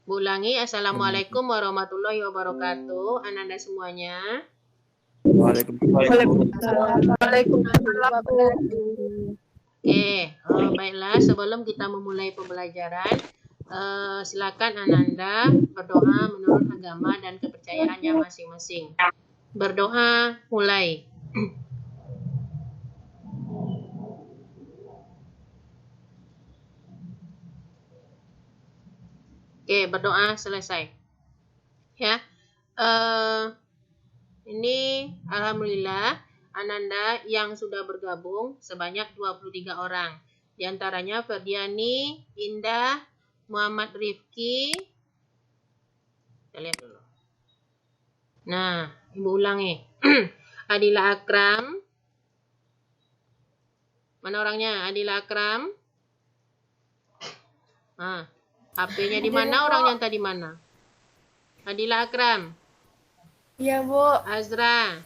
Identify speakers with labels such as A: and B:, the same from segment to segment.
A: Bu ulangi, Assalamualaikum warahmatullahi wabarakatuh. Ananda semuanya.
B: Waalaikumsalam.
A: Oke, baiklah. Sebelum kita memulai pembelajaran, silakan Ananda berdoa menurut agama dan kepercayaannya masing-masing. Berdoa, mulai. Oke, berdoa selesai. Ya, ini alhamdulillah Ananda yang sudah bergabung sebanyak 23 orang. Di antaranya Ferdiani, Indah, Muhammad Rifki. Kita lihat dulu. Nah, Ibu ulangi. Adila Akram. Mana orangnya? Adila Akram. HP-nya di mana? Orangnya tadi mana? Adila Akram.
B: Iya, Bu.
A: Azra.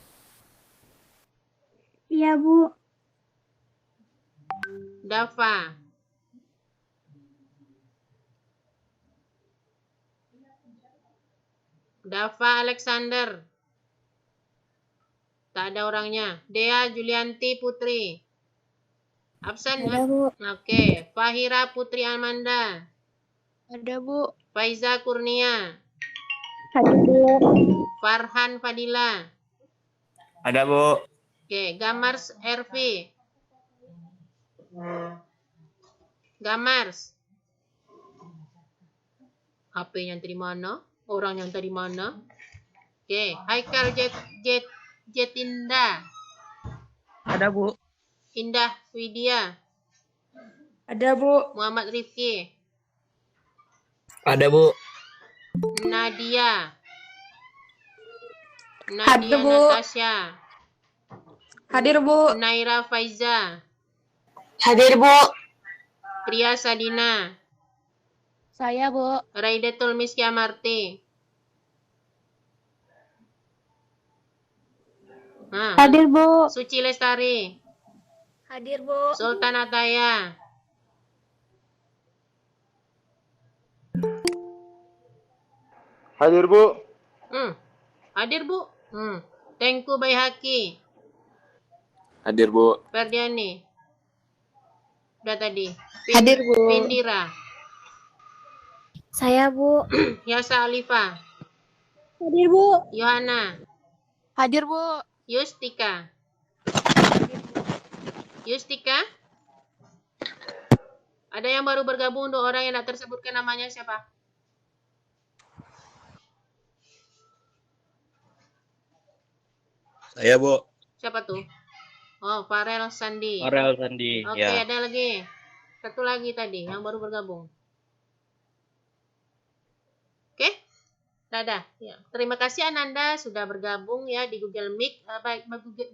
C: Iya, Bu.
A: Dafa. Dafa Alexander. Tak ada orangnya. Dea Julianti Putri. Absen?
C: Ada, Bu.
A: Oke. Fahira Putri Amanda.
B: Ada, Bu.
A: Faiza Kurnia.
C: Ada, Bu.
A: Farhan Fadila.
D: Ada, Bu.
A: Oke. Gamars Ervi. Gamars. HP-nya dari mana? Orang yang tadi mana? Oke. Haikal Jetinda.
D: Ada, Bu.
A: Indah Widya.
B: Ada, Bu.
A: Muhammad Rifki.
D: Ada, Bu.
A: Nadia.
B: Ada,
A: Nadia
B: Bu.
A: Natasha.
B: Hadir, Bu.
A: Naira Faiza.
B: Hadir, Bu.
A: Priya Sadina.
C: Saya, Bu.
A: Raidatul Miski Amarti.
C: Hadir, Bu.
A: Suci Lestari.
C: Hadir, Bu.
A: Sultan Ataya.
D: Hadir, Bu.
A: Hadir, Bu. Tengku Baihaki.
D: Hadir, Bu.
A: Ferdiani. Udah tadi.
B: Hadir, Bu.
A: Pindira.
C: Saya, Bu.
A: Yasa Alifa.
C: Hadir, Bu.
A: Yohana.
B: Hadir, Bu.
A: Yustika. Yustika? Ada yang baru bergabung untuk orang yang tak tersebutkan namanya siapa?
D: Saya, Bu.
A: Siapa tuh? Oh, Farel Sandi.
D: Farel Sandi.
A: Oke,
D: Ya.
A: ada lagi. Satu lagi tadi yang baru bergabung. Oke? Dadah. Ya. Terima kasih Ananda sudah bergabung ya di Google Meet,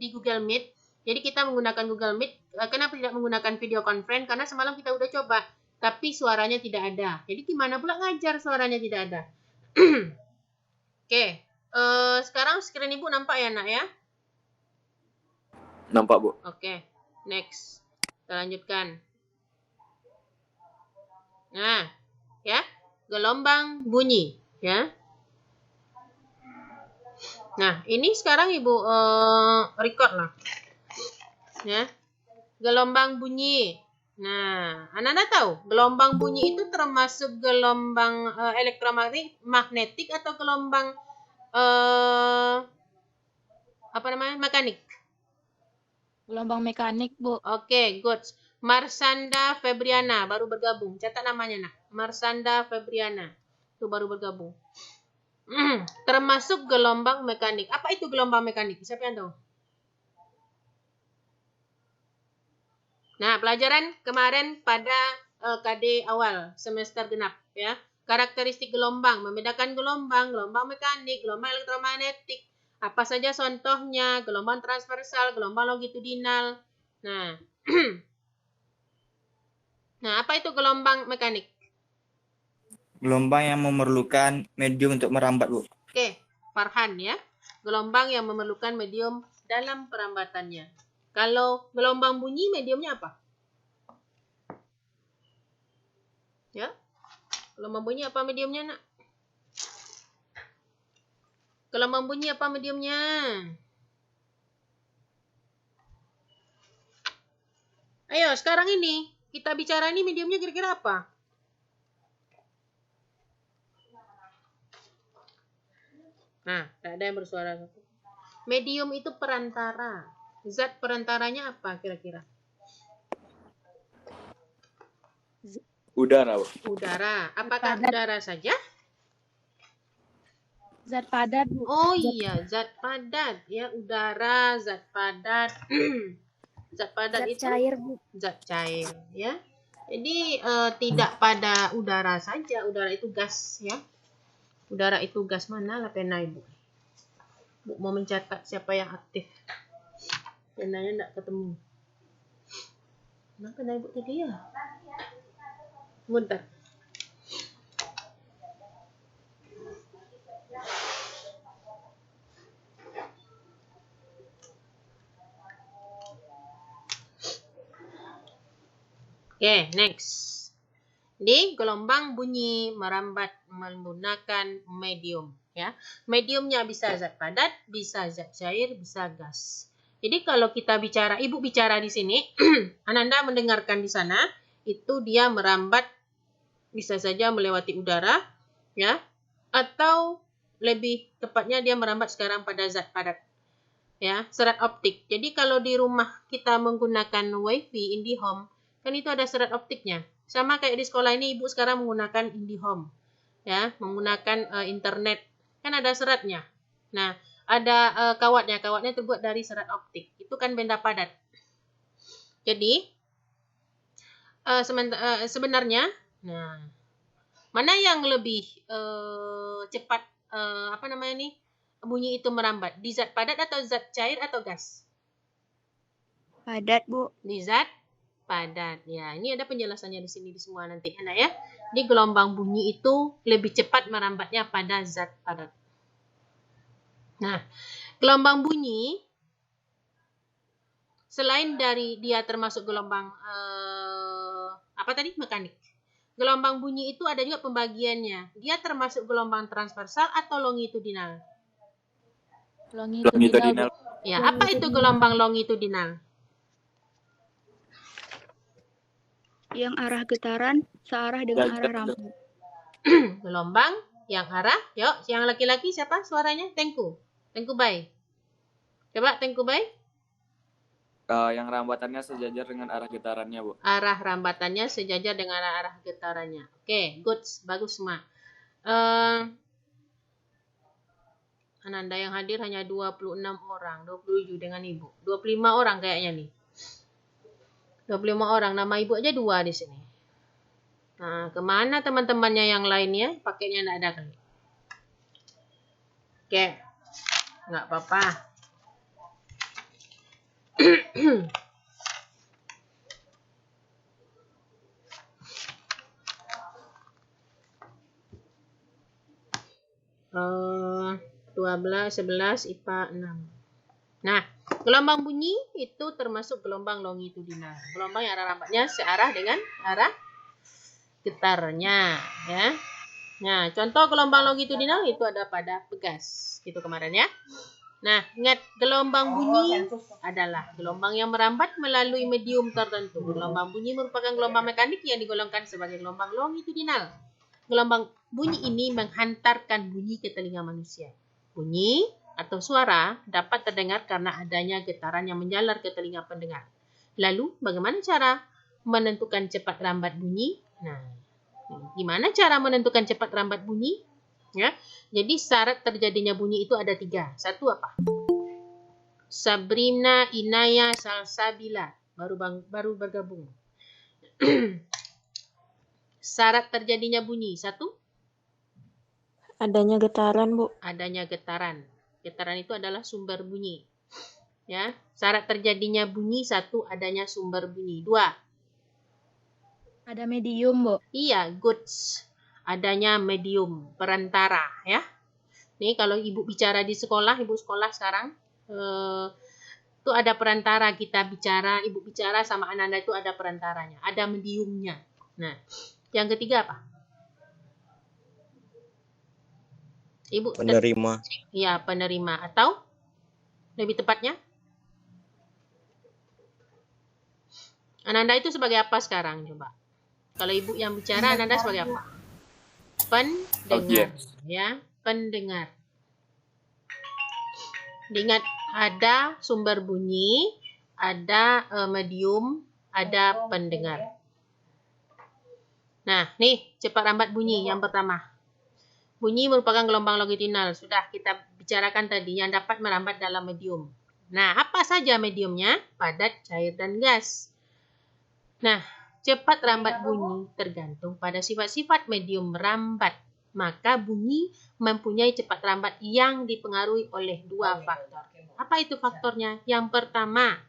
A: di Google Meet. Jadi kita menggunakan Google Meet. Kenapa tidak menggunakan video conference? Karena semalam kita udah coba, tapi suaranya tidak ada. Jadi gimana pula ngajar suaranya tidak ada? Oke. Sekarang screen Ibu nampak ya, Nak ya?
D: Nampak, Bu.
A: Oke. Next. Kita lanjutkan. Nah, ya. Gelombang bunyi, ya. Nah, ini sekarang Ibu record lah. Ya. Gelombang bunyi. Nah, Anda tahu, gelombang bunyi itu termasuk gelombang elektromagnetik atau gelombang mekanik?
B: Gelombang mekanik, Bu.
A: Oke, good. Marsanda Febriana baru bergabung. Catat namanya, Nak. Marsanda Febriana. Itu baru bergabung. Termasuk gelombang mekanik. Apa itu gelombang mekanik? Siapa yang tahu? Nah, pelajaran kemarin pada KD awal semester genap ya. Karakteristik gelombang, membedakan gelombang, gelombang mekanik, gelombang elektromagnetik. Apa saja contohnya? Gelombang transversal, gelombang longitudinal. Nah, nah, apa itu gelombang mekanik?
D: Gelombang yang memerlukan medium untuk merambat, Bu.
A: Oke, Farhan ya. Gelombang yang memerlukan medium dalam perambatannya. Kalau gelombang bunyi, mediumnya apa? Ya, gelombang bunyi apa mediumnya, Nak? Gelombang bunyi apa mediumnya? Ayo, sekarang ini kita bicara ini mediumnya kira-kira apa? Nah, tak ada yang bersuara. Medium itu perantara. Zat perantaranya apa kira-kira?
D: Udara, Bu.
A: Udara. Apakah
C: Padat.
A: udara saja?
C: Zat padat, Bu.
A: Oh iya, zat padat. Ya, udara, zat padat. Zat padat
C: Zat
A: itu
C: cair, Bu.
A: zat cair, ya. Jadi tidak pada udara saja. Udara itu gas, ya. Udara itu gas. Mana lah pena Ibu? Bu mau mencatat siapa yang aktif. Penanya enggak ketemu. Mana pena Ibu tadi ya? Bentar. Oke, next. Di gelombang bunyi merambat menggunakan medium, ya. Mediumnya bisa zat padat, bisa zat cair, bisa gas. Jadi kalau kita bicara, Ibu bicara di sini, Ananda mendengarkan di sana, itu dia merambat bisa saja melewati udara, ya, atau lebih tepatnya dia merambat sekarang pada zat padat, ya, serat optik. Jadi kalau di rumah kita menggunakan WiFi IndiHome, kan itu ada serat optiknya. Sama kayak di sekolah ini Ibu sekarang menggunakan IndiHome, ya, menggunakan internet, kan ada seratnya. Nah, ada kawatnya terbuat dari serat optik. Itu kan benda padat. Jadi sebenarnya, nah, mana yang lebih cepat apa namanya nih bunyi itu merambat? Di zat padat atau zat cair atau gas?
C: Padat, Bu.
A: Di zat padat. Ya, ini ada penjelasannya di sini di semua nanti, Anak ya. Di gelombang bunyi itu lebih cepat merambatnya pada zat padat. Nah, gelombang bunyi selain dari dia termasuk gelombang apa tadi? Mekanik. Gelombang bunyi itu ada juga pembagiannya. Dia termasuk gelombang transversal atau longitudinal?
D: Longitudinal.
A: Ya, apa itu gelombang longitudinal?
C: Yang arah getaran searah dengan arah rambu.
A: Gelombang yang arah, yuk, yang laki-laki siapa suaranya? Tengku. Tengku Bay. Coba Tengku Bay.
D: Yang rambatannya sejajar dengan arah getarannya, Bu.
A: Arah rambatannya sejajar dengan arah getarannya. Oke, good, bagus semua. Ananda yang hadir hanya 26 orang, 27 dengan Ibu. 25 orang kayaknya nih. 25 orang, nama Ibu aja 2 di sini. Nah, kemana teman-temannya yang lainnya? Pakainya enggak ada kali. Oke, nggak apa-apa. Oh, 12, 11, IPA 6. Nah, gelombang bunyi itu termasuk gelombang longitudinal. Gelombang yang arah rambatnya searah dengan arah getarnya, ya. Nah, contoh gelombang longitudinal itu ada pada pegas, gitu kemarin ya. Nah, ingat gelombang bunyi adalah gelombang yang merambat melalui medium tertentu. Gelombang bunyi merupakan gelombang mekanik yang digolongkan sebagai gelombang longitudinal. Gelombang bunyi ini menghantarkan bunyi ke telinga manusia. Bunyi atau suara dapat terdengar karena adanya getaran yang menjalar ke telinga pendengar. Lalu, bagaimana cara menentukan cepat rambat bunyi? Nah, gimana cara menentukan cepat rambat bunyi? Ya, jadi syarat terjadinya bunyi itu ada 3. Satu apa? Sabrina, Inaya, Salsabila baru bergabung. Syarat terjadinya bunyi 1.
B: Adanya getaran, Bu.
A: Adanya getaran. Getaran itu adalah sumber bunyi. Ya, syarat terjadinya bunyi 1, adanya sumber bunyi. 2.
C: Ada medium, Bu.
A: Iya, goods. Adanya medium, perantara, ya. Nih, kalau Ibu bicara di sekolah, Ibu sekolah sekarang, itu ada perantara kita bicara, Ibu bicara sama Ananda itu ada perantaranya, ada mediumnya. Nah, yang ketiga apa? Ibu
E: Penerima.
A: ya, penerima, atau lebih tepatnya Ananda itu sebagai apa sekarang coba? Kalau ibu yang bicara, Ananda sebagai apa? Pendengar, ya, pendengar. Diingat, ada sumber bunyi, ada medium, ada pendengar. Nah, nih cepat rambat bunyi yang pertama. Bunyi merupakan gelombang longitudinal. Sudah kita bicarakan tadi yang dapat merambat dalam medium. Nah, apa saja mediumnya? Padat, cair, dan gas. Nah, cepat rambat bunyi tergantung pada sifat-sifat medium merambat. Maka bunyi mempunyai cepat rambat yang dipengaruhi oleh dua faktor. Apa itu faktornya? Yang pertama,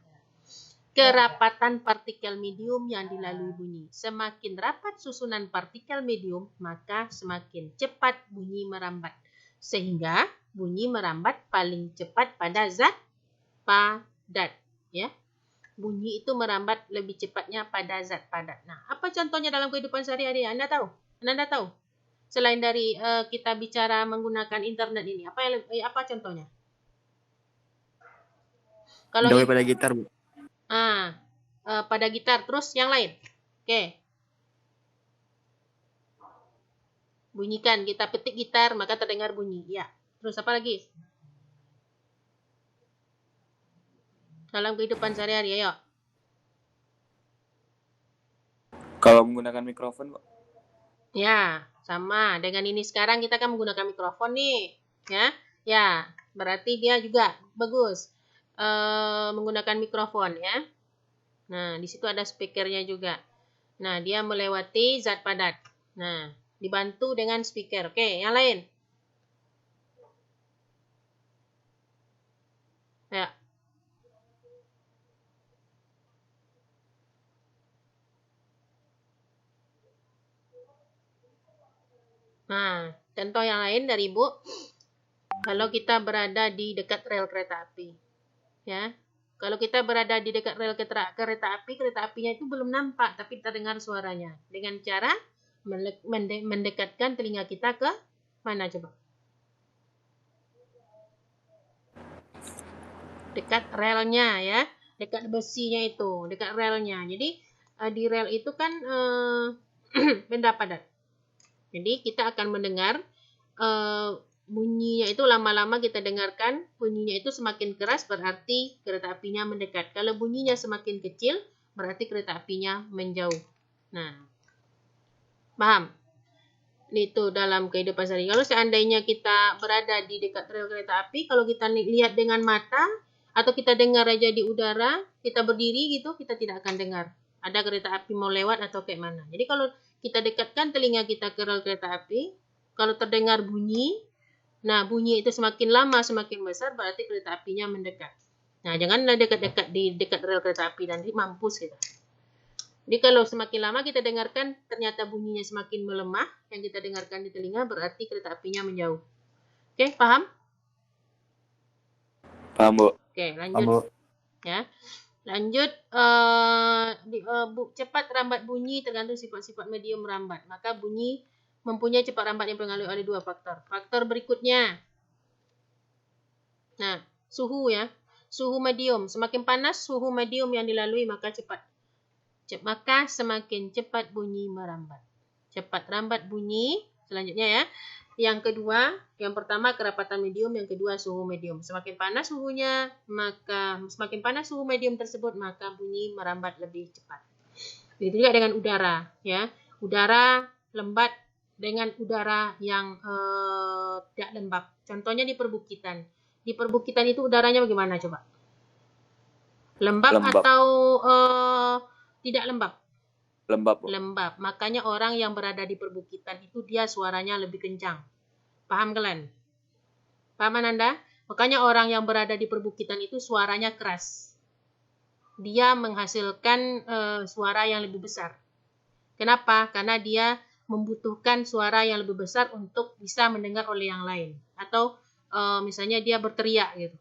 A: kerapatan partikel medium yang dilalui bunyi. Semakin rapat susunan partikel medium, maka semakin cepat bunyi merambat. Sehingga bunyi merambat paling cepat pada zat padat. Ya. Bunyi itu merambat lebih cepatnya pada zat padat. Nah, apa contohnya dalam kehidupan sehari-hari? Anda tahu? Anda tahu? Selain dari kita bicara menggunakan internet ini, apa contohnya? Kalau
D: Dawai pada gitar, Bu.
A: pada gitar, terus yang lain. Oke. Bunyikan, kita petik gitar, maka terdengar bunyi. Ya. Terus apa lagi? Dalam kehidupan sehari-hari, ayo.
D: Kalau menggunakan mikrofon, Bu.
A: Ya, sama. Dengan ini sekarang kita kan menggunakan mikrofon nih. Ya, ya. Berarti dia juga bagus. Menggunakan mikrofon ya. Nah, di situ ada speakernya juga. Nah, dia melewati zat padat. Nah, dibantu dengan speaker. Oke, yang lain. Ya. Nah, contoh yang lain dari Ibu. Kalau kita berada di dekat rel kereta api. Ya. Kalau kita berada di dekat rel kereta apinya itu belum nampak, tapi terdengar suaranya. Dengan cara mendekatkan telinga kita ke mana coba? Dekat relnya ya, dekat besinya itu, dekat relnya. Jadi di rel itu kan benda padat. Jadi kita akan mendengar bunyinya itu lama-lama kita dengarkan, bunyinya itu semakin keras berarti kereta apinya mendekat. Kalau bunyinya semakin kecil berarti kereta apinya menjauh. Nah, paham? Itu dalam kehidupan sehari. Kalau seandainya kita berada di dekat rel kereta api, kalau kita lihat dengan mata atau kita dengar aja di udara, kita berdiri gitu, kita tidak akan dengar ada kereta api mau lewat atau kayak mana. Jadi kalau kita dekatkan telinga kita ke rel kereta api, kalau terdengar bunyi, nah bunyi itu semakin lama semakin besar berarti kereta apinya mendekat. Nah, janganlah dekat-dekat di dekat rel kereta api, nanti mampus kita. Jadi kalau semakin lama kita dengarkan ternyata bunyinya semakin melemah, yang kita dengarkan di telinga berarti kereta apinya menjauh. Oke, paham?
D: Paham, Bu.
A: Oke, lanjut.
D: Paham, Bu.
A: Ya. Lanjut, cepat rambat bunyi tergantung sifat-sifat medium merambat. Maka bunyi mempunyai cepat rambat yang dipengaruhi oleh dua faktor. Faktor berikutnya. Nah, suhu ya. Suhu medium. Semakin panas suhu medium yang dilalui maka semakin cepat bunyi merambat. Cepat rambat bunyi. Selanjutnya ya. Yang kedua, yang pertama kerapatan medium, yang kedua suhu medium. Semakin panas suhunya, maka semakin panas suhu medium tersebut, maka bunyi merambat lebih cepat. Begitu juga dengan udara, ya. Udara lembat dengan udara yang tidak lembab. Contohnya di perbukitan. Di perbukitan itu udaranya bagaimana coba? Lembab. Atau tidak lembab?
D: Lembab.
A: Lembab. Makanya orang yang berada di perbukitan itu dia suaranya lebih kencang. Paham kalian? Paham Anda? Makanya orang yang berada di perbukitan itu suaranya keras. Dia menghasilkan suara yang lebih besar. Kenapa? Karena dia membutuhkan suara yang lebih besar untuk bisa mendengar oleh yang lain. Atau misalnya dia berteriak gitu.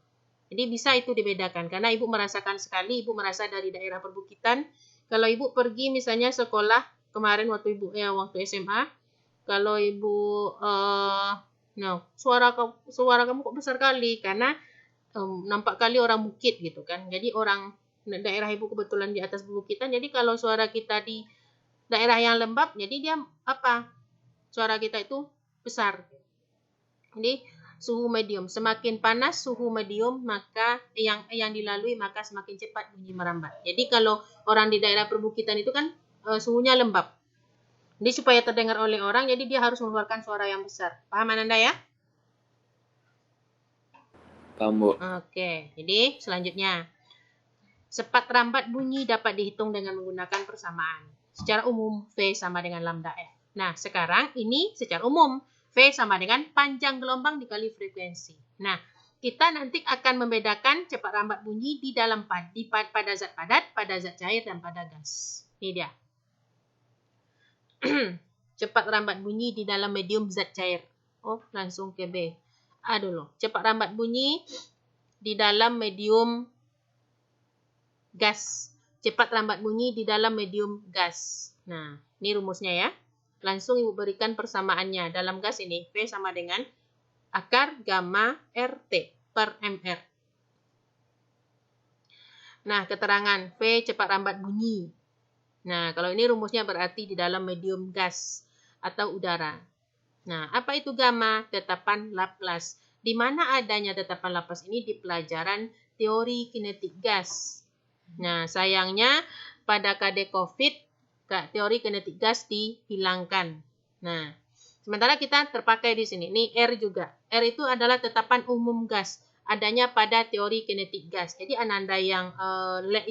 A: Jadi bisa itu dibedakan. Karena ibu merasakan sekali, ibu merasa dari daerah perbukitan. Kalau ibu pergi misalnya sekolah kemarin waktu ibu waktu SMA, kalau ibu Nah, suara kamu kok besar kali? Karena nampak kali orang bukit gitu kan. Jadi orang daerah ibu kebetulan di atas perbukitan. Jadi kalau suara kita di daerah yang lembab, jadi dia apa? Suara kita itu besar. Jadi suhu medium, semakin panas suhu medium maka yang dilalui maka semakin cepat bunyi merambat. Jadi kalau orang di daerah perbukitan itu kan suhunya lembab. Jadi supaya terdengar oleh orang, jadi dia harus mengeluarkan suara yang besar. Paham Ananda ya?
E: Paham, Bu.
A: Oke, jadi selanjutnya. Cepat rambat bunyi dapat dihitung dengan menggunakan persamaan. Secara umum, V sama dengan lambda F. Nah, sekarang ini secara umum. V sama dengan panjang gelombang dikali frekuensi. Nah, kita nanti akan membedakan cepat rambat bunyi di dalam pada zat padat, pada zat cair, dan pada gas. Ini dia. Cepat rambat bunyi di dalam medium zat cair. Oh, langsung ke B. A dulu. Cepat rambat bunyi di dalam medium gas. Cepat rambat bunyi di dalam medium gas. Nah, ini rumusnya ya. Langsung Ibu berikan persamaannya. Dalam gas ini, V sama dengan akar gamma RT per MR. Nah, keterangan V cepat rambat bunyi. Nah, kalau ini rumusnya berarti di dalam medium gas atau udara. Nah, apa itu gamma? Tetapan Laplace. Di mana adanya tetapan Laplace ini di pelajaran teori kinetik gas. Nah, sayangnya pada KD COVID, teori kinetik gas dihilangkan. Nah, sementara kita terpakai di sini. Ini R juga. R itu adalah tetapan umum gas. Adanya pada teori kinetik gas. Jadi Ananda yang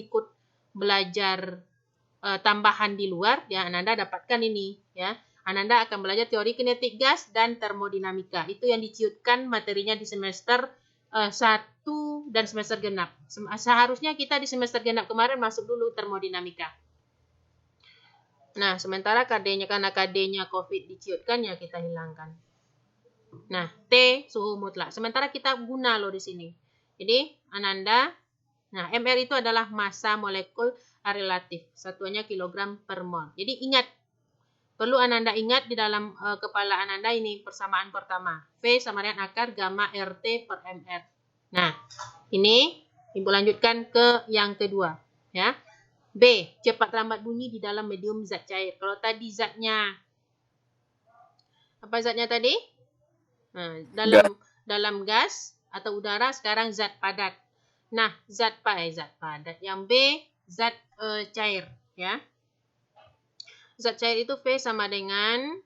A: ikut belajar tambahan di luar, ya Ananda dapatkan ini. Ya, Ananda akan belajar teori kinetik gas dan termodinamika. Itu yang diciutkan materinya di semester 1 dan semester genap. Seharusnya kita di semester genap kemarin masuk dulu termodinamika. Nah, sementara KD-nya karena KD-nya COVID diciutkan, ya kita hilangkan. Nah, T suhu mutlak. Sementara kita guna loh di sini. Jadi, Ananda, nah MR itu adalah massa molekul relatif. Satuannya kilogram per mol. Jadi ingat, perlu Ananda ingat di dalam kepala Ananda ini persamaan pertama. V sama dengan akar gamma RT per MR. Nah, ini Ibu lanjutkan ke yang kedua. Ya. B. Cepat rambat bunyi di dalam medium zat cair. Kalau tadi zatnya, apa zatnya tadi? Nah, dalam gas atau udara, sekarang zat padat. Nah, zat padat. Yang B, zat cair. Ya. Zat cair itu V sama dengan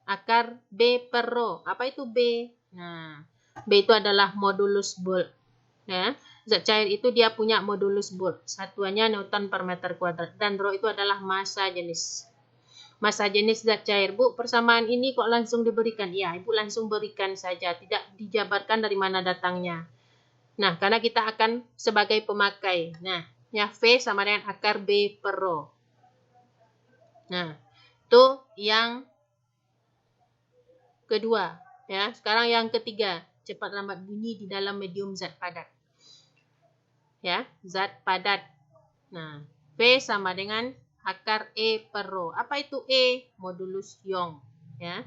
A: akar B per rho. Apa itu B? Nah, B itu adalah modulus Boole. Ya. Zat cair itu dia punya modulus Boole. Satuannya Newton per meter kuadrat. Dan rho itu adalah massa jenis. Massa jenis zat cair. Bu, persamaan ini kok langsung diberikan? Ya, Ibu langsung berikan saja. Tidak dijabarkan dari mana datangnya. Nah, karena kita akan sebagai pemakai. Nah, ya V sama dengan akar B per rho. Nah, itu yang kedua. Ya, sekarang yang ketiga. Cepat rambat bunyi di dalam medium zat padat. Ya, zat padat. Nah, V sama dengan akar E per rho. Apa itu E? Modulus Young. Ya.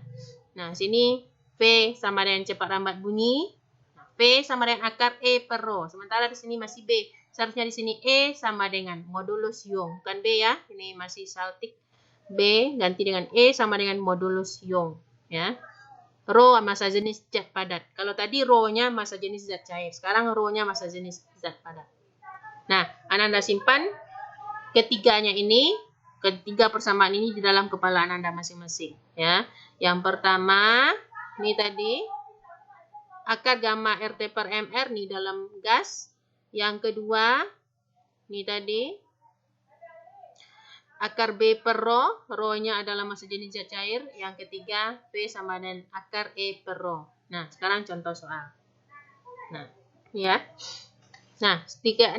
A: Nah, sini V sama dengan cepat rambat bunyi. Nah, V sama dengan akar E per rho. Sementara di sini masih B. Seharusnya di sini E sama dengan modulus Young. Bukan B ya. Ini masih saltik. B ganti dengan E sama dengan modulus Young. Ya. Rho massa jenis zat padat. Kalau tadi rho-nya massa jenis zat cair. Sekarang rho-nya massa jenis zat padat. Nah, Ananda simpan ketiganya ini, ketiga persamaan ini di dalam kepala Ananda masing-masing. Ya, yang pertama ini tadi akar gamma RT per MR nih dalam gas. Yang kedua ini tadi akar B per rho, rho-nya adalah massa jenis zat cair. Yang ketiga V sama dengan akar E per rho. Nah, sekarang contoh soal. Nah, ya. Nah,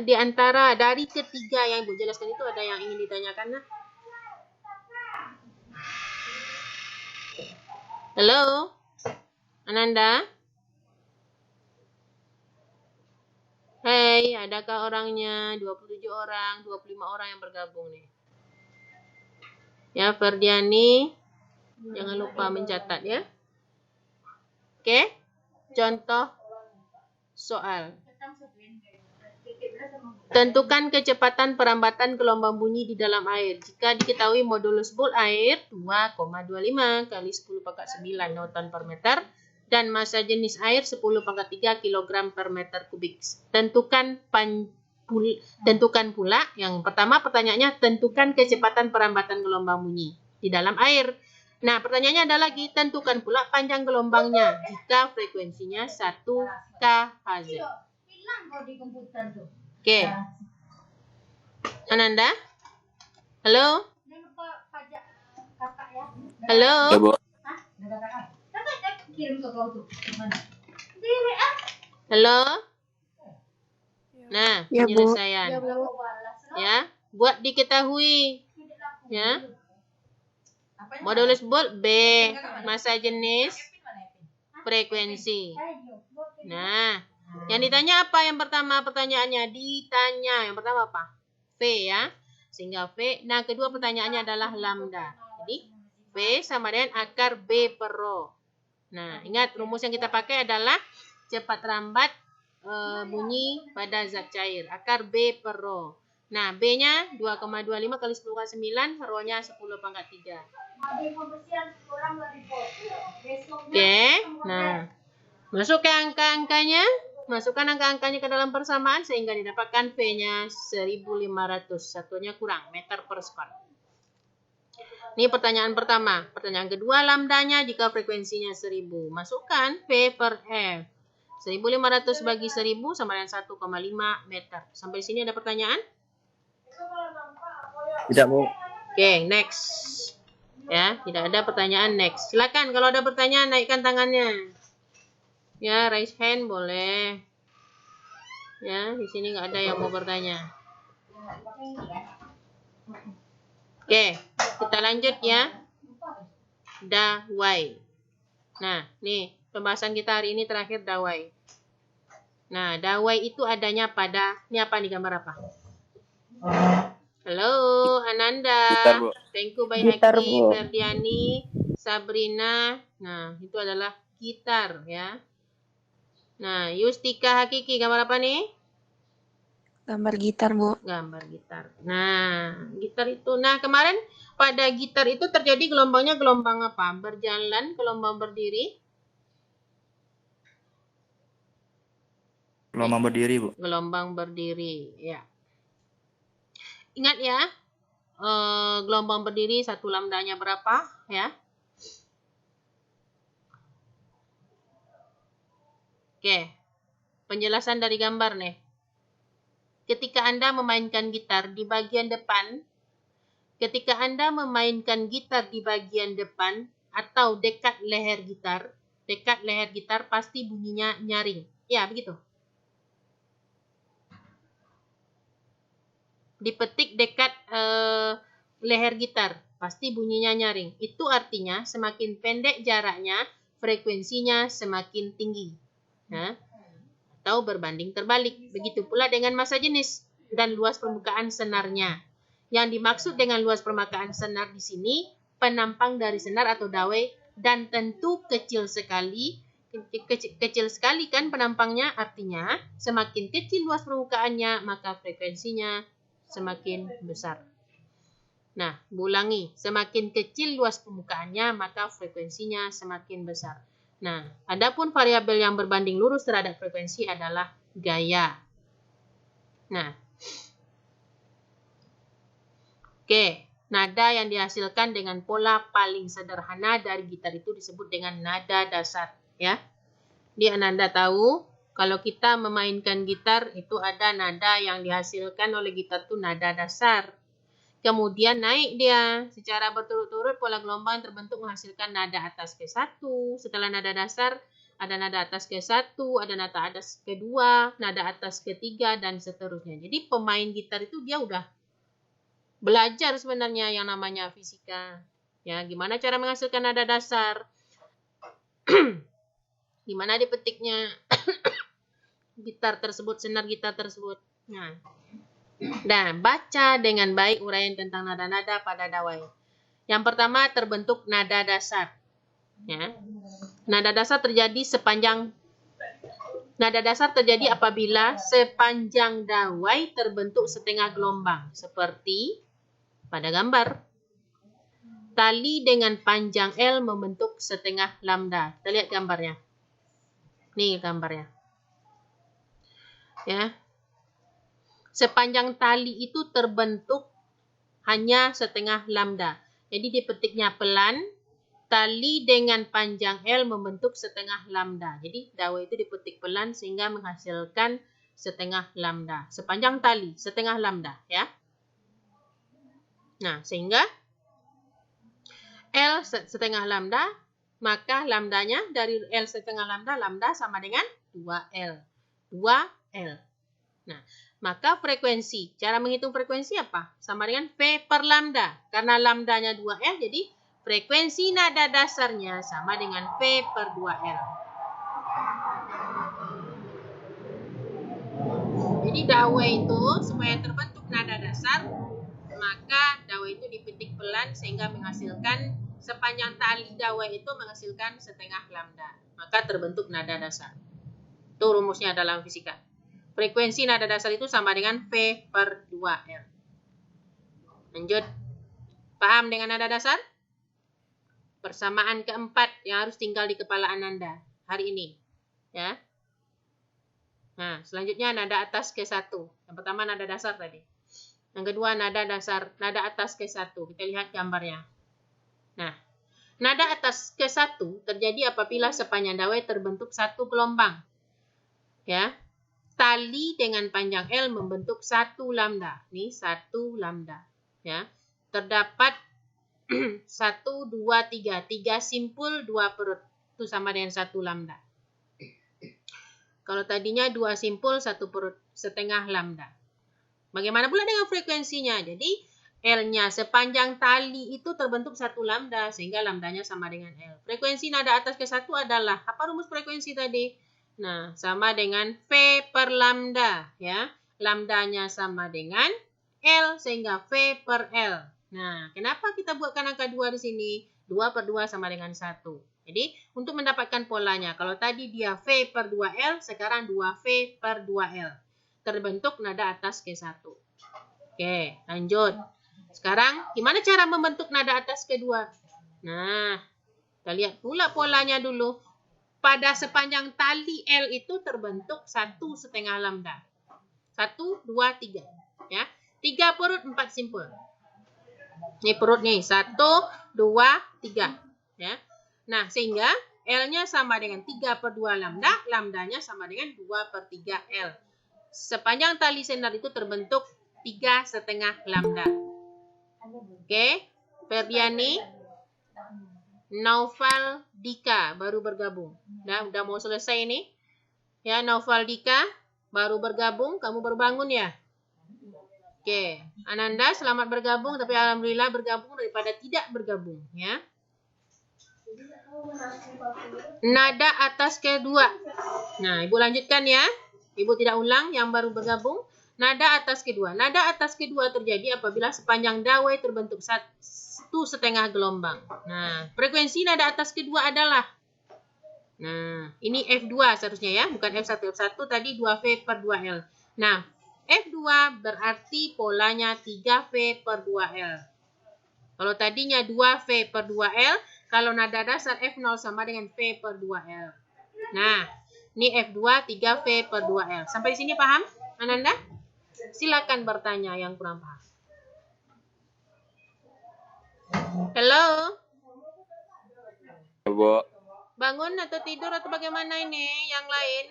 A: di antara dari ketiga yang Ibu jelaskan itu ada yang ingin ditanyakan? Nah? Halo? Ananda? Hei, adakah orangnya? 27 orang, 25 orang yang bergabung nih. Ya, Ferdiani, jangan lupa mencatat ya. Oke, contoh soal. Tentukan kecepatan perambatan gelombang bunyi di dalam air. Jika diketahui modulus Boole air 2,25 kali 10 pangkat 9 Newton per meter dan massa jenis air 10 pangkat 3 kg per meter kubik. Tentukan pula yang pertama pertanyaannya tentukan kecepatan perambatan gelombang bunyi di dalam air. Nah, pertanyaannya ada lagi, tentukan pula panjang gelombangnya jika frekuensinya 1 kHz. Oke. Ananda? Halo? Halo?
D: Ya, Bu.
A: Halo? Nah,
B: Ya, Bu.
A: penyelesaian. Ya, buat diketahui. Ya. Modulus Boole B, massa jenis, frekuensi. Nah, yang ditanya apa yang pertama pertanyaannya? Ditanya yang pertama apa? V ya. Sehingga V. Nah, kedua pertanyaannya adalah lambda. Jadi, V sama dengan akar B per rho. Nah, ingat rumus yang kita pakai adalah cepat rambat bunyi pada zat cair. Akar B per rho. Nah, B-nya 2,25 kali 10 pangkat 9, rho-nya 10 pangkat 3. Oke, nah. Masuk ke angka-angkanya. Masukkan angka-angkanya ke dalam persamaan sehingga didapatkan V-nya 1500. Satunya kurang, meter per skor. Ini pertanyaan pertama. Pertanyaan kedua, lambdanya jika frekuensinya 1000. Masukkan V per F. 1500 bagi 1000 sama dengan 1,5 meter. Sampai sini ada pertanyaan?
D: Tidak, Bu.
A: Oke, next. Ya, tidak ada pertanyaan, next. Silakan kalau ada pertanyaan naikkan tangannya. Ya, raise hand boleh. Ya, di sini nggak ada yang mau bertanya. Oke, kita lanjut ya. Dawai. Nah, nih pembahasan kita hari ini terakhir dawai. Nah, dawai itu adanya pada, ini apa nih gambar apa? Halo, Ananda.
D: Gitar, Bu.
A: Tengku
B: Gitar,
A: Bayhaki,
B: Bu.
A: Ferdiani, Sabrina. Nah, itu adalah gitar ya. Nah, Yustika Hakiki, gambar apa nih?
B: Gambar gitar, Bu.
A: Gambar gitar. Nah, gitar itu. Nah, kemarin pada gitar itu terjadi gelombangnya gelombang apa? Berjalan, gelombang berdiri,
D: Gelombang berdiri, Bu.
A: gelombang berdiri. Ya. Ingat ya, gelombang berdiri satu lambdanya berapa? Ya. Oke, penjelasan dari gambar nih. Ketika Anda memainkan gitar di bagian depan, atau dekat leher gitar pasti bunyinya nyaring. Ya, begitu. Dipetik dekat leher gitar, pasti bunyinya nyaring. Itu artinya semakin pendek jaraknya, frekuensinya semakin tinggi. Nah, atau berbanding terbalik. Begitu pula dengan massa jenis dan luas permukaan senarnya. Yang dimaksud dengan luas permukaan senar di sini, penampang dari senar atau dawai, dan tentu kecil sekali. Kecil sekali kan penampangnya, artinya semakin kecil luas permukaannya, maka frekuensinya semakin besar. Nah, ulangi, semakin kecil luas permukaannya, maka frekuensinya semakin besar. Nah, adapun variabel yang berbanding lurus terhadap frekuensi adalah gaya. Nah, oke, nada yang dihasilkan dengan pola paling sederhana dari gitar itu disebut dengan nada dasar, ya. Di Ananda tahu, kalau kita memainkan gitar itu ada nada yang dihasilkan oleh gitar itu nada dasar. Kemudian naik dia secara berturut-turut, pola gelombang terbentuk menghasilkan nada atas ke-1. Setelah nada dasar, ada nada atas ke-1, ada nada atas ke-2, nada atas ke-3, dan seterusnya. Jadi pemain gitar itu dia udah belajar sebenarnya yang namanya fisika. Ya, gimana cara menghasilkan nada dasar? Gimana dipetiknya gitar tersebut, senar gitar tersebut. Nah, baca dengan baik uraian tentang nada-nada pada dawai. Yang pertama terbentuk nada dasar. Ya. Nada dasar terjadi apabila sepanjang dawai terbentuk setengah gelombang. Seperti pada gambar. Tali dengan panjang L membentuk setengah lambda. Kita lihat gambarnya. Nih gambarnya. Ya. Sepanjang tali itu terbentuk hanya setengah lambda. Jadi dipetiknya pelan. Tali dengan panjang L membentuk setengah lambda. Jadi dawai itu dipetik pelan sehingga menghasilkan setengah lambda. Sepanjang tali, setengah lambda. Ya. Nah, sehingga L setengah lambda, maka lambdanya dari L setengah lambda, lambda sama dengan 2L. 2L. Nah, maka frekuensi. Cara menghitung frekuensi apa? Sama dengan V per lambda. Karena lambdanya 2L, jadi frekuensi nada dasarnya sama dengan V per 2L. Jadi dawai itu supaya terbentuk nada dasar, maka dawai itu dipetik pelan sehingga menghasilkan sepanjang tali dawai itu menghasilkan setengah lambda. Maka terbentuk nada dasar. Itu rumusnya dalam fisika. Frekuensi nada dasar itu sama dengan V per 2L. Lanjut. Paham dengan nada dasar? Persamaan keempat yang harus tinggal di kepala Ananda hari ini. Ya. Nah, selanjutnya nada atas ke 1. Yang pertama nada dasar tadi. Yang kedua nada atas ke 1. Kita lihat gambarnya. Nah, nada atas ke 1 terjadi apabila sepanjang dawai terbentuk satu gelombang. Ya. Tali dengan panjang L membentuk satu lambda. Ini satu lambda. Ya. Terdapat 1, 2, 3. 3 simpul, 2 perut. Itu sama dengan satu lambda. Kalau tadinya 2 simpul, 1 perut. Setengah lambda. Bagaimana pula dengan frekuensinya? Jadi L-nya sepanjang tali itu terbentuk satu lambda, sehingga lambdanya sama dengan L. Frekuensi nada atas ke 1 adalah, apa rumus frekuensi tadi? Nah, sama dengan V per lambda. Ya. Lambdanya sama dengan L, sehingga V per L. Nah, kenapa kita buatkan angka 2 di sini? 2 per 2 sama dengan 1. Jadi, untuk mendapatkan polanya, kalau tadi dia V per 2L, sekarang 2V per 2L. Terbentuk nada atas ke 1. Oke, lanjut. Sekarang, gimana cara membentuk nada atas kedua? Nah, kita lihat pula polanya dulu. Pada sepanjang tali L itu terbentuk 1,5 lambda. 1, 2, 3. Ya. 3 perut, 4 simpul. Ini perut nih. 1, 2, 3. Ya. Nah, sehingga L-nya sama dengan 3 per 2 lambda. Lambdanya sama dengan 2 per 3 L. Sepanjang tali sender itu terbentuk 3,5 lambda. Oke, Ferdiani, Naufal, Dika baru bergabung. Nah, udah mau selesai nih. Ya, Naufal, Dika baru bergabung. Kamu baru bangun ya? Oke, Ananda selamat bergabung. Tapi alhamdulillah bergabung daripada tidak bergabung. Ya. Nada atas kedua. Nah, Ibu lanjutkan ya. Ibu tidak ulang yang baru bergabung. Nada atas kedua. Nada atas kedua terjadi apabila sepanjang dawai terbentuk 1,5 gelombang. Nah, frekuensi nada atas kedua adalah, nah, ini F2 seharusnya ya, bukan F1. F1 tadi 2V per 2L. Nah, F2 berarti polanya 3V per 2L. Kalau tadinya 2V per 2L, kalau nada dasar F0 sama dengan V per 2L. Nah, ini F2 3V per 2L. Sampai di sini paham, Ananda? Silakan bertanya yang kurang paham. Halo?
E: Bu.
A: Bangun atau tidur atau bagaimana ini yang lain?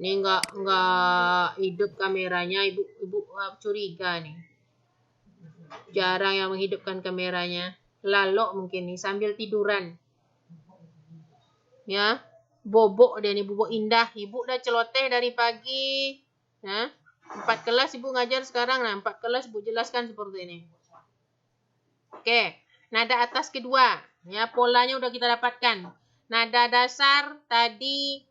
A: Ini enggak hidup kameranya, ibu curiga nih. Jarang yang menghidupkan kameranya. Lalok mungkin nih sambil tiduran. Ya. Bobok dia nih, bobok indah. Ibu udah celoteh dari pagi. Ya. 4 kelas ibu ngajar sekarang. Nah, 4 kelas ibu jelaskan seperti ini. Oke. Nada atas kedua. Ya, polanya udah kita dapatkan. Nada dasar tadi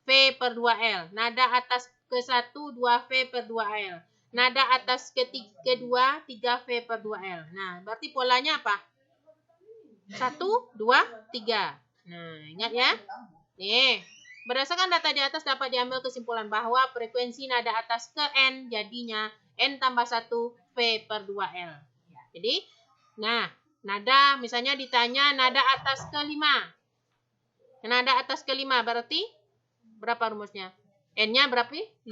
A: V per 2L. Nada atas ke-1 2V per 2L. Nada atas kedua 3V per 2L. Nah, berarti polanya apa? 1, 2, 3. Nah, ingat ya. Nih, berdasarkan data di atas dapat diambil kesimpulan bahwa frekuensi nada atas ke N jadinya N tambah 1 V per 2L. Jadi, nah, nada misalnya ditanya nada atas ke 5. Nada atas ke 5 berarti berapa rumusnya? N-nya berapa? 5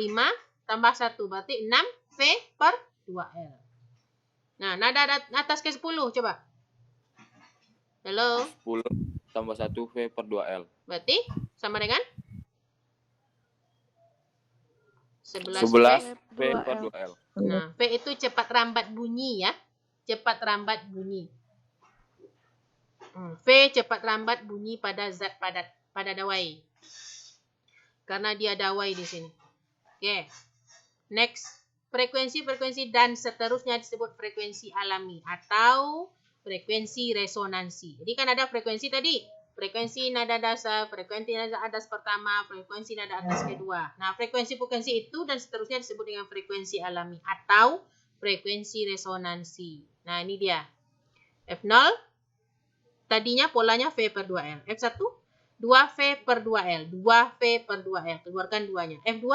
A: tambah 1 berarti 6 V per 2L. Nah, nada atas ke 10 coba. Halo?
E: 10 tambah 1 V per 2L.
A: Berarti sama dengan 11 V.
E: 11 V per 2L.
A: Nah, V itu cepat rambat bunyi ya. Cepat rambat bunyi. V cepat rambat bunyi pada zat padat, pada dawai. Karena dia dawai di sini. Oke. Next. Frekuensi-frekuensi dan seterusnya disebut frekuensi alami atau frekuensi resonansi. Jadi kan ada frekuensi tadi. Frekuensi nada dasar, frekuensi nada atas pertama, frekuensi nada atas kedua. Nah, frekuensi-frekuensi itu dan seterusnya disebut dengan frekuensi alami atau frekuensi resonansi. Nah, ini dia. F0 tadinya polanya V per 2L. F1 2V per 2L. 2V per 2L. Keluarkan duanya. F2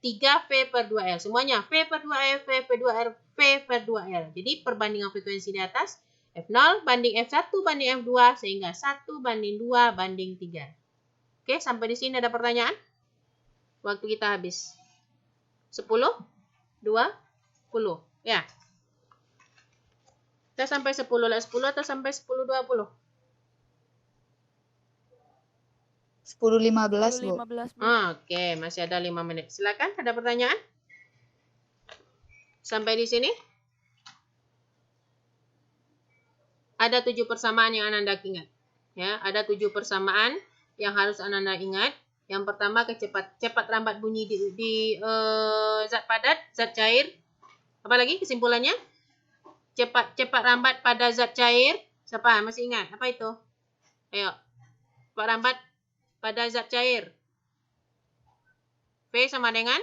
A: 3V per 2L. Semuanya V per 2L, V per 2L, V per 2L. Jadi perbandingan frekuensi di atas F0 banding F1 banding F2 sehingga 1 banding 2 banding 3. Oke, sampai di sini ada pertanyaan? Waktu kita habis. 10, 20. Ya. Kita sampai 10 lah 10 atau sampai 10, 20?
C: 10.15, Bu.
B: 15, Bu.
A: Oke, masih ada 5 menit. Silakan, ada pertanyaan? Sampai di sini? Ada 7 persamaan yang Ananda ingat. Ya, ada 7 persamaan yang harus Ananda ingat. Yang pertama cepat rambat bunyi di zat padat, zat cair. Apa lagi kesimpulannya? Cepat rambat pada zat cair. Siapa masih ingat? Apa itu? Ayo. Cepat rambat pada zat cair. V sama dengan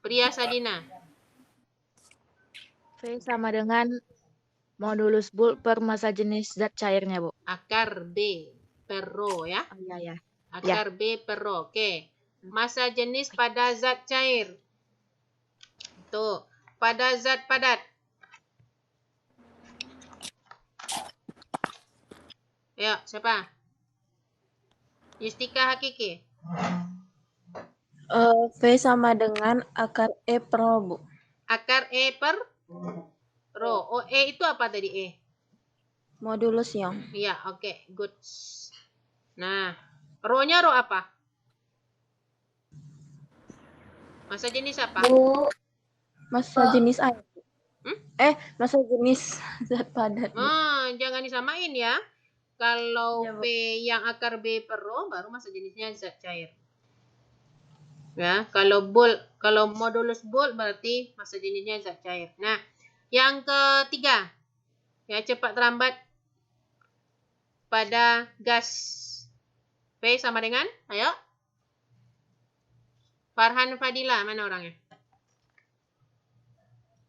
A: Priya Sadina.
B: V sama dengan modulus Boole per massa jenis zat cairnya, Bu.
A: Akar B per rho ya.
B: Oh iya ya.
A: Akar B per rho. Oke. Massa jenis pada zat cair. Tuh. Pada zat padat. Ayo, siapa? Yustika Hakiki.
B: V sama dengan akar E per rho, Bu.
A: Akar E per rho. Oh, E itu apa tadi E?
B: Modulus yang.
A: Iya, oke. Good. Nah, rho-nya rho apa? Massa jenis apa?
B: Massa jenis air. Massa jenis zat padat, Bu.
A: Jangan disamain ya. Kalau
B: Ya, Bu.
A: V yang akar B per rho baru massa jenisnya zat cair. Ya, kalau modulus Boole berarti massa jenisnya zat cair. Nah, yang ketiga, ya cepat rambat pada gas. V sama dengan, ayo. Farhan Fadila, mana orangnya?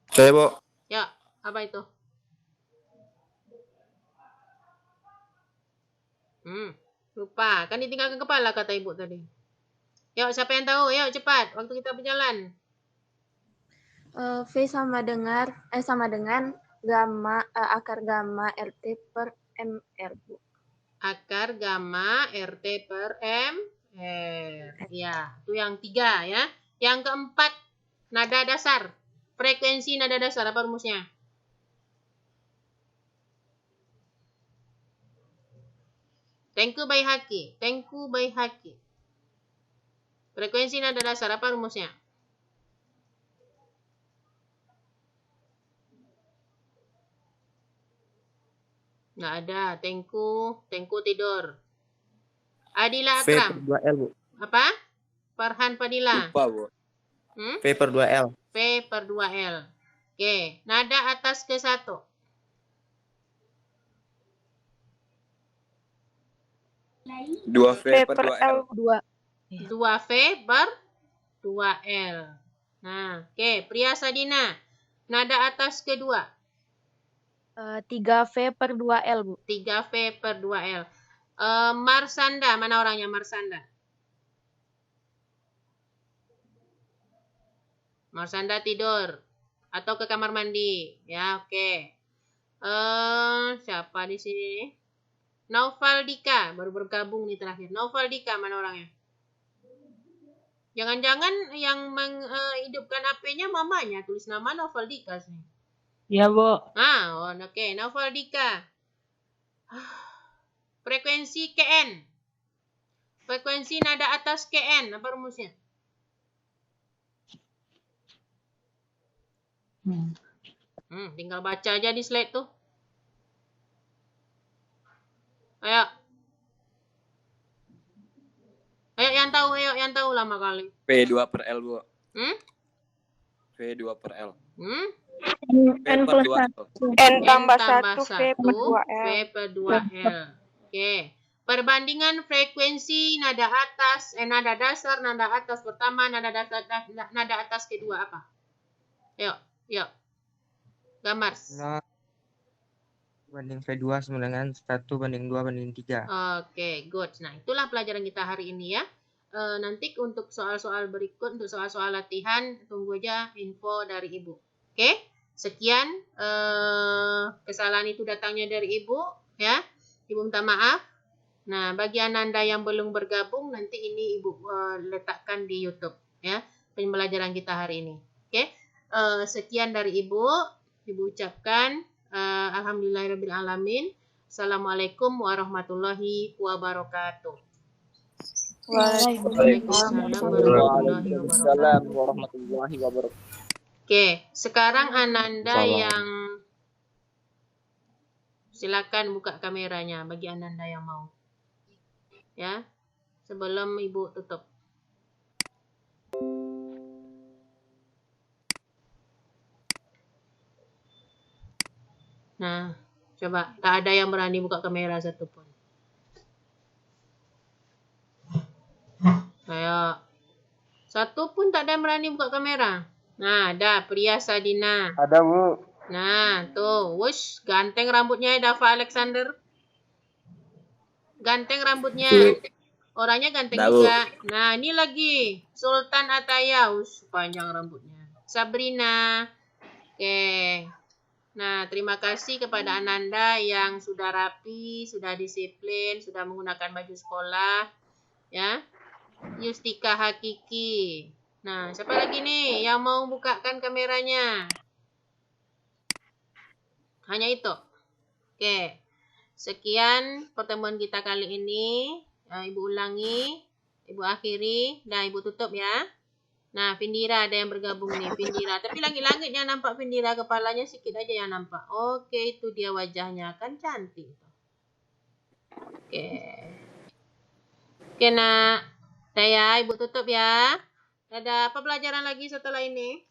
D: Saya, Bu.
A: Ya, apa itu? Lupa. Kan ditinggalkan kepala kata ibu tadi. Yuk, siapa yang tahu? Yuk, cepat. Waktu kita berjalan.
B: V sama dengan gamma akar gamma RT per MR, Bu.
A: Akar gamma RT per M. Ya, itu yang 3 ya. Yang keempat, nada dasar. Frekuensi nada dasar, apa rumusnya? Tengku Baihaqi. Frekuensi nada dasar, apa rumusnya? Nggak ada. Tengku tidur. Adila
D: V per
A: Akram.
D: 2L, Bu.
A: Apa? Farhan Fadila.
E: Lupa, Bu.
D: V per 2L.
A: V per 2L. Oke. Nada atas ke 1.
E: Dua V per 2L.
A: 2V per 2L. Nah, oke. Priya Sadina. Nada atas kedua.
B: 3V per 2L, Bu.
A: 3V per 2L. Marsanda, mana orangnya Marsanda? Marsanda tidur atau ke kamar mandi, ya oke. Siapa di sini? Naufal Dika baru bergabung nih terakhir. Naufal Dika mana orangnya? Jangan-jangan yang menghidupkan HP-nya mamanya, tulis nama Naufal Dika sih.
F: Iya, Bu.
A: Oke. Naufal Dika. Frekuensi KN. Frekuensi nada atas KN, apa rumusnya? Tinggal baca aja di slide tuh. Ayo. Ayo yang tahu lama kali.
E: V2 per L, Bu. V2 per L.
C: N plus 1.
A: N tambah 1 V per 2L. Oke. Perbandingan frekuensi nada atas, nada dasar, nada atas pertama, nada atas kedua apa? Yuk. Gambar.
D: Banding V2 sama dengan 1 banding 2 banding 3.
A: Oke, good. Nah, itulah pelajaran kita hari ini ya. Nanti untuk soal-soal berikut, untuk soal-soal latihan, tunggu aja info dari Ibu. Oke, sekian. Kesalahan itu datangnya dari Ibu, ya. Ibu minta maaf. Nah, bagi Ananda yang belum bergabung, nanti ini Ibu letakkan di YouTube, ya, pembelajaran kita hari ini. Oke, sekian dari Ibu. Ibu ucapkan alhamdulillahirrabbilalamin. Assalamualaikum warahmatullahi wabarakatuh.
E: Waalaikumsalam warahmatullahi wabarakatuh.
A: Oke, sekarang Ananda yang silakan buka kameranya bagi Ananda yang mau. Ya, sebelum Ibu tutup. Nah, coba, tak ada yang berani buka kamera satupun. Ayo. Satu pun tak ada yang berani buka kamera. Nah, ada Priya Sadina.
E: Ada, Bu.
A: Nah, tuh, wush, ganteng rambutnya Dava Alexander. Ganteng rambutnya. Orangnya ganteng juga. Nah, ini lagi Sultan Ataya, wush, panjang rambutnya. Sabrina. Oke. Nah, terima kasih kepada Ananda yang sudah rapi, sudah disiplin, sudah menggunakan baju sekolah. Ya. Yustika Hakiki. Nah, siapa lagi nih yang mau bukakan kameranya? Hanya itu. Oke. Sekian pertemuan kita kali ini. Ibu ulangi, Ibu akhiri, dan Ibu tutup ya. Nah, Vindira ada yang bergabung nih, Vindira. Tapi langit-langitnya nampak Vindira, kepalanya sedikit aja yang nampak. Oke, itu dia wajahnya, kan cantik. Oke. Oke, nak. Saya Ibu tutup ya. Ada apa pelajaran lagi setelah ini?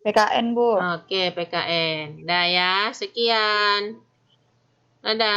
C: PKN, Bu.
A: Oke, PKN. Dah ya, sekian. Dadah.